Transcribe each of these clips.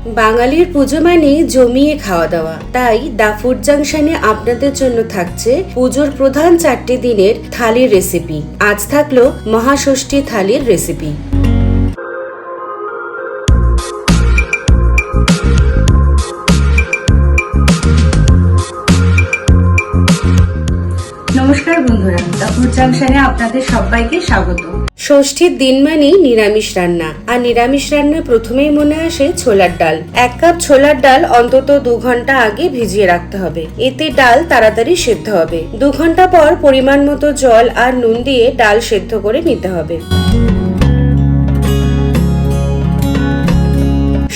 বাঙালির পুজো মানে জমিয়ে খাওয়া দাওয়া, তাই দা ফুড জাংশনে আপনাদের জন্য থাকছে পুজোর প্রধান 4টি দিনের থালির রেসিপি। আজ থাকলো মহাষষ্ঠী থালির রেসিপি। নমস্কার বন্ধুরা, দা ফুড জাংশনে আপনাদের সবাইকে স্বাগত। ষষ্ঠীর দিন মানেই নিরামিষ রান্না, আর নিরামিষ রান্নায় প্রথমেই মনে আসে ছোলার ডাল। 1 কাপ ছোলার ডাল অন্তত 2 ঘন্টা আগে ভিজিয়ে রাখতে হবে, এতে ডাল তাড়াতাড়ি সেদ্ধ হবে। 2 ঘন্টা পর পরিমাণ মতো জল আর নুন দিয়ে ডাল সেদ্ধ করে নিতে হবে।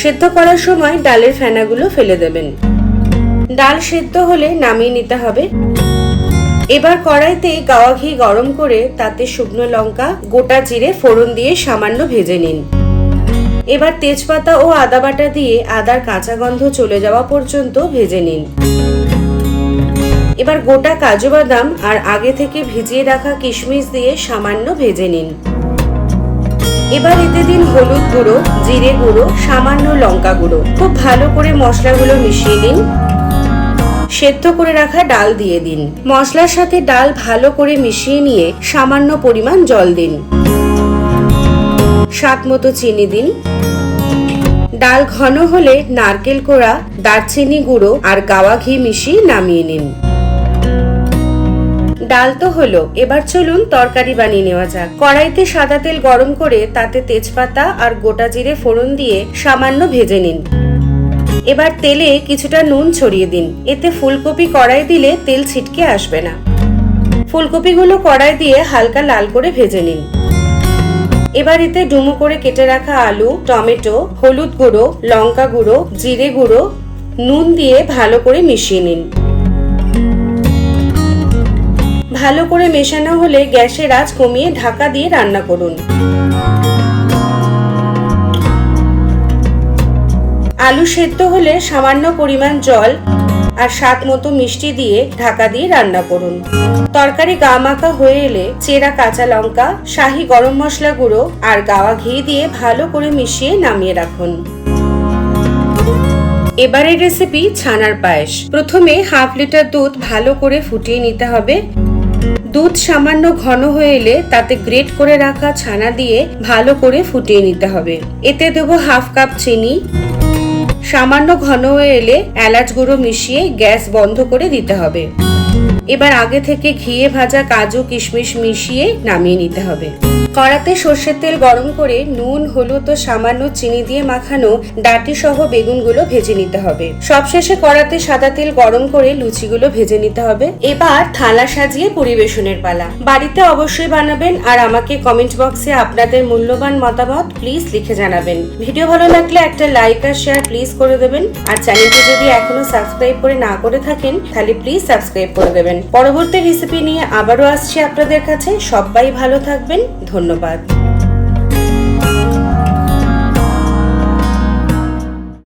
সেদ্ধ করার সময় ডালের ফেনাগুলো ফেলে দেবেন। ডাল সেদ্ধ হলে নামিয়ে নিতে হবে। এবার কড়াইতে গাওয়া ঘি গরম করে তাতে শুকনো লঙ্কা, গোটা জিরে ফোড়ন দিয়ে সামান্য ভেজে নিন। এবার তেজপাতা ও আদা বাটা দিয়ে আদার কাঁচা গন্ধ চলে যাওয়া পর্যন্ত ভেজে নিন। এবার গোটা কাজু বাদাম আর আগে থেকে ভিজিয়ে রাখা কিশমিশ দিয়ে সামান্য ভেজে নিন। এবার এতে দিন হলুদ গুঁড়ো, জিরে গুঁড়ো, সামান্য লঙ্কা গুঁড়ো। খুব ভালো করে মশলাগুলো মিশিয়ে নিন। সেদ্ধ করে রাখা ডাল দিয়ে দিন। মশলার সাথে ডাল ভালো করে মিশিয়ে নিয়ে সামান্য পরিমাণ জল দিন। স্বাদ মতো চিনি দিন। ডাল ঘন হলে নারকেল কোড়া, দারচিনি গুঁড়ো আর গাওয়া ঘি মিশিয়ে নামিয়ে নিন। ডাল তো হলো, এবার চলুন তরকারি বানিয়ে নেওয়া যাক। কড়াইতে সাদা তেল গরম করে তাতে তেজপাতা আর গোটা জিরে ফোড়ন দিয়ে সামান্য ভেজে নিন। এবার তেলে কিছুটা নুন ছড়িয়ে দিন, এতে ফুলকপি কড়াই দিলে তেল ছিটকে আসবে না। ফুলকপিগুলো কড়াই দিয়ে হালকা লাল করে ভেজে নিন। এবার এতে ডুমো করে কেটে রাখা আলু, টমেটো, হলুদ গুঁড়ো, লঙ্কা গুঁড়ো, জিরে গুঁড়ো, নুন দিয়ে ভালো করে মিশিয়ে নিন। ভালো করে মেশানো হলে গ্যাসের আঁচ কমিয়ে ঢাকা দিয়ে রান্না করুন। আলু সেদ্ধ হলে সামান্য পরিমাণ জল আর স্বাদ মতো মিষ্টি দিয়ে ঢাকা দিয়ে রান্না করুন। তরকারি গা মাখা হয়ে এলে চেরা কাঁচা লঙ্কা, শাহি গরম মশলা গুঁড়ো আর গাওয়া ঘি দিয়ে ভালো করে মিশিয়ে নামিয়ে রাখুন। এবারের রেসিপি ছানার পায়েস। প্রথমে হাফ লিটার দুধ ভালো করে ফুটিয়ে নিতে হবে। দুধ সামান্য ঘন হয়ে এলে তাতে গ্রেট করে রাখা ছানা দিয়ে ভালো করে ফুটিয়ে নিতে হবে। এতে দেবো হাফ কাপ চিনি। সামান্য ঘন হয়ে এলে এলাচ গুঁড়ো মিশিয়ে গ্যাস বন্ধ করে দিতে হবে। এবার আগে থেকে ঘিয়ে ভাজা কাজু কিশমিশ মিশিয়ে নামিয়ে নিতে হবে। কড়াতে সর্ষের তেল গরম করে নুন, হলুদ ও সামান্য চিনি দিয়ে মাখানো ডাঁটি সহ বেগুনগুলো ভেজে নিতে হবে। সবশেষে কড়াতে সাদা তেল গরম করে লুচিগুলো ভেজে নিতে হবে। এবার থালা সাজিয়ে পরিবেশনের পালা। বাড়িতে অবশ্যই বানাবেন আর আমাকে কমেন্ট বক্সে আপনাদের মূল্যবান মতামত প্লিজ লিখে জানাবেন। ভিডিও ভালো লাগলে একটা লাইক আর শেয়ার প্লিজ করে দেবেন। আর চ্যানেলটি যদি এখনো সাবস্ক্রাইব করে না করে থাকেন তাহলে প্লিজ সাবস্ক্রাইব করে দেবেন। পরবর্তী রেসিপি নিয়ে আবারও আসছি আপনাদের কাছে। সবাই ভালো থাকবেন। ধন্যবাদ।